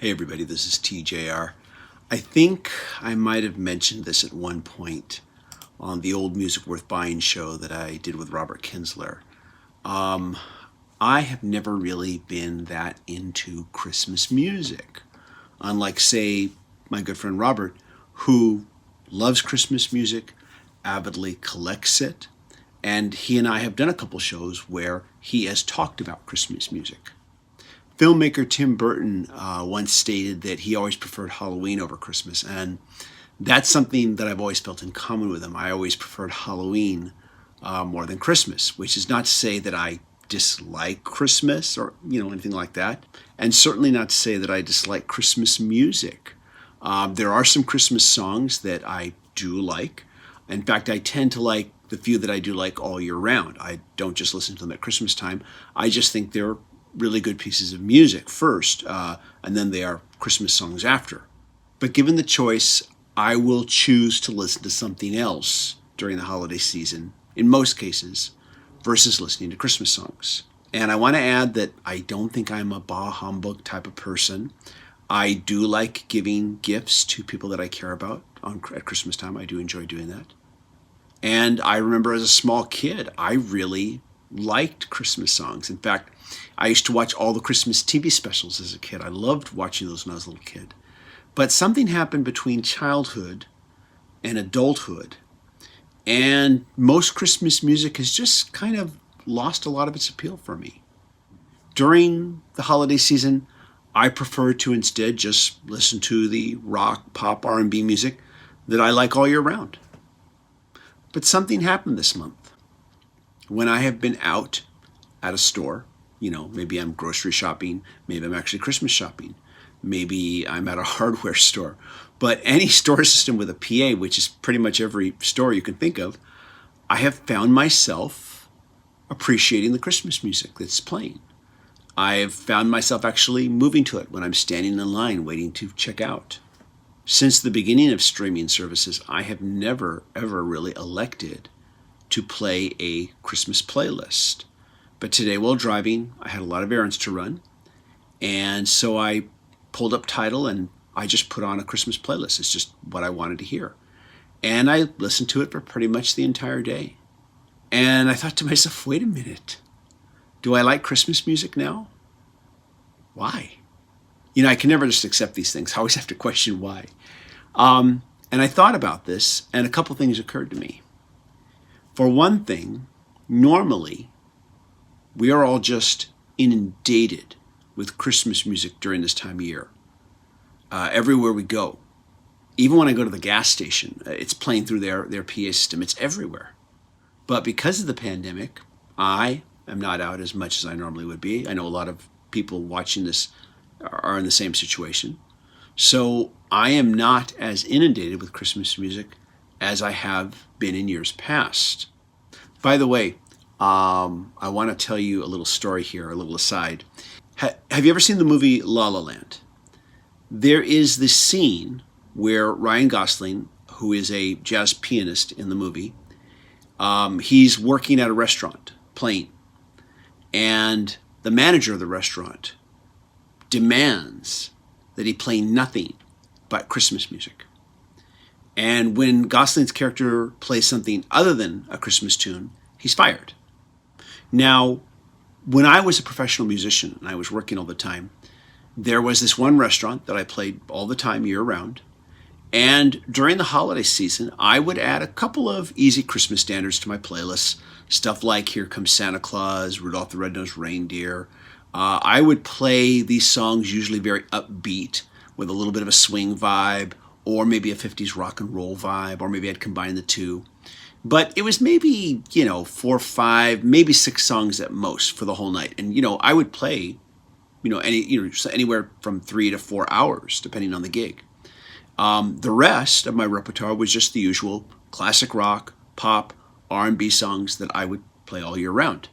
Hey everybody, this is TJR. I think I might have mentioned this at one point on the Old Music Worth Buying show that I did with Robert Kinsler. I have never really been that into Christmas music. Unlike, say, my good friend Robert, who loves Christmas music, avidly collects it, and he and I have done a couple shows where he has talked about Christmas music. Filmmaker Tim Burton once stated that he always preferred Halloween over Christmas, and that's something that I've always felt in common with him. I always preferred Halloween more than Christmas, which is not to say that I dislike Christmas or anything like that, and certainly not to say that I dislike Christmas music. There are some Christmas songs that I do like. In fact, I tend to like the few that I do like all year round. I don't just listen to them at Christmas time. I just think they're really good pieces of music first, and then they are Christmas songs after. But given the choice, I will choose to listen to something else during the holiday season, in most cases, versus listening to Christmas songs. And I want to add that I don't think I'm a bah humbug type of person. I do like giving gifts to people that I care about at Christmas time. I do enjoy doing that. And I remember as a small kid, I really liked Christmas songs. In fact, I used to watch all the Christmas TV specials as a kid. I loved watching those when I was a little kid. But something happened between childhood and adulthood, and most Christmas music has just kind of lost a lot of its appeal for me. During the holiday season, I prefer to instead just listen to the rock, pop, R&B music that I like all year round. But something happened this month. When I have been out at a store, maybe I'm grocery shopping, maybe I'm actually Christmas shopping, maybe I'm at a hardware store, but any store system with a PA, which is pretty much every store you can think of, I have found myself appreciating the Christmas music that's playing. I have found myself actually moving to it when I'm standing in line waiting to check out. Since the beginning of streaming services, I have never, ever really elected to play a Christmas playlist. But today while driving, I had a lot of errands to run. And so I pulled up Tidal and I just put on a Christmas playlist. It's just what I wanted to hear. And I listened to it for pretty much the entire day. And I thought to myself, wait a minute. Do I like Christmas music now? Why? I can never just accept these things. I always have to question why. And I thought about this, and a couple things occurred to me. For one thing, normally, we are all just inundated with Christmas music during this time of year. Everywhere we go. Even when I go to the gas station, it's playing through their PA system. It's everywhere. But because of the pandemic, I am not out as much as I normally would be. I know a lot of people watching this are in the same situation. So I am not as inundated with Christmas music as I have been in years past. By the way, I want to tell you a little story here, a little aside. Have you ever seen the movie La La Land? There is this scene where Ryan Gosling, who is a jazz pianist in the movie, he's working at a restaurant playing, and the manager of the restaurant demands that he play nothing but Christmas music. And when Gosling's character plays something other than a Christmas tune, he's fired. Now, when I was a professional musician and I was working all the time, there was this one restaurant that I played all the time year round. And during the holiday season, I would add a couple of easy Christmas standards to my playlists. Stuff like Here Comes Santa Claus, Rudolph the Red-Nosed Reindeer. I would play these songs usually very upbeat with a little bit of a swing vibe, or maybe a 50s rock and roll vibe, or maybe I'd combine the two. But it was maybe, 4, 5, maybe 6 songs at most for the whole night. And, I would play, anywhere from 3 to 4 hours, depending on the gig. The rest of my repertoire was just the usual classic rock, pop, R&B songs that I would play all year round.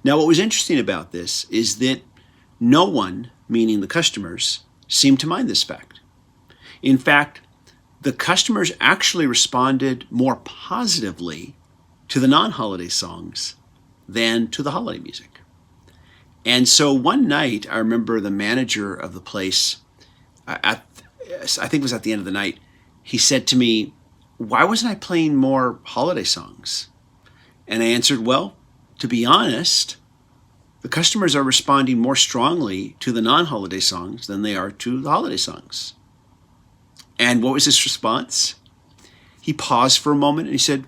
Now, what was interesting about this is that no one, meaning the customers, seemed to mind this fact. In fact, the customers actually responded more positively to the non-holiday songs than to the holiday music. And so one night, I remember the manager of the place I think it was at the end of the night, he said to me, "Why wasn't I playing more holiday songs?" And I answered, "Well, to be honest, the customers are responding more strongly to the non-holiday songs than they are to the holiday songs." And what was his response? He paused for a moment and he said,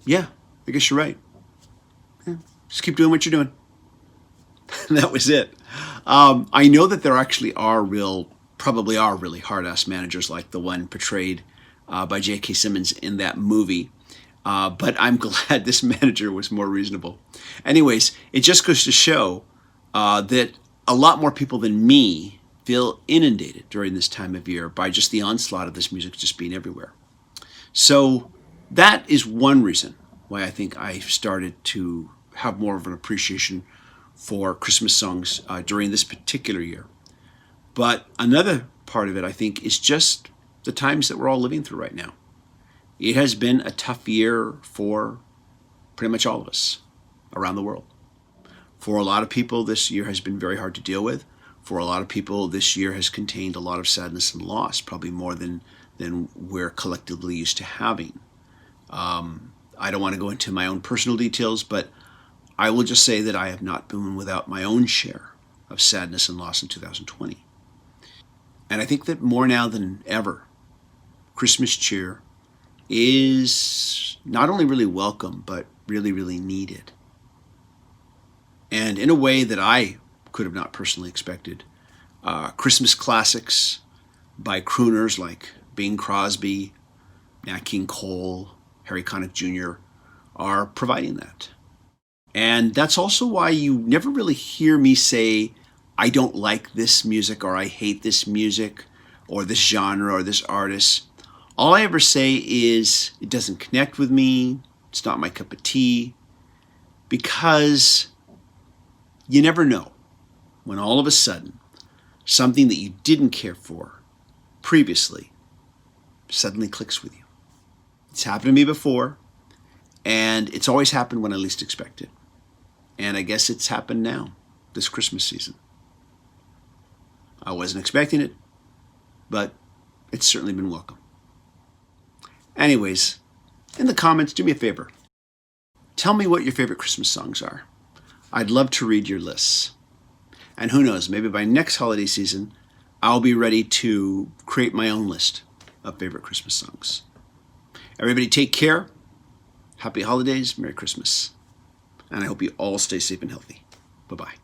"Yeah, I guess you're right. Yeah, just keep doing what you're doing." And that was it. I know that there actually probably are really hard-ass managers like the one portrayed by J.K. Simmons in that movie. But I'm glad this manager was more reasonable. Anyways, it just goes to show that a lot more people than me feel inundated during this time of year by just the onslaught of this music just being everywhere. So that is one reason why I think I started to have more of an appreciation for Christmas songs during this particular year. But another part of it, I think, is just the times that we're all living through right now. It has been a tough year for pretty much all of us around the world. For a lot of people, this year has been very hard to deal with. For a lot of people, this year has contained a lot of sadness and loss, probably more than we're collectively used to having. I don't want to go into my own personal details, but I will just say that I have not been without my own share of sadness and loss in 2020. And I think that more now than ever, Christmas cheer is not only really welcome, but really, really needed. And in a way that I could have not personally expected, Christmas classics by crooners like Bing Crosby, Nat King Cole, Harry Connick Jr. are providing that. And that's also why you never really hear me say, I don't like this music, or I hate this music, or this genre, or this artist. All I ever say is, it doesn't connect with me, it's not my cup of tea, because you never know when all of a sudden, something that you didn't care for previously suddenly clicks with you. It's happened to me before, and it's always happened when I least expect it. And I guess it's happened now, this Christmas season. I wasn't expecting it, but it's certainly been welcome. Anyways, in the comments, do me a favor. Tell me what your favorite Christmas songs are. I'd love to read your lists. And who knows, maybe by next holiday season, I'll be ready to create my own list of favorite Christmas songs. Everybody take care. Happy holidays. Merry Christmas. And I hope you all stay safe and healthy. Bye-bye.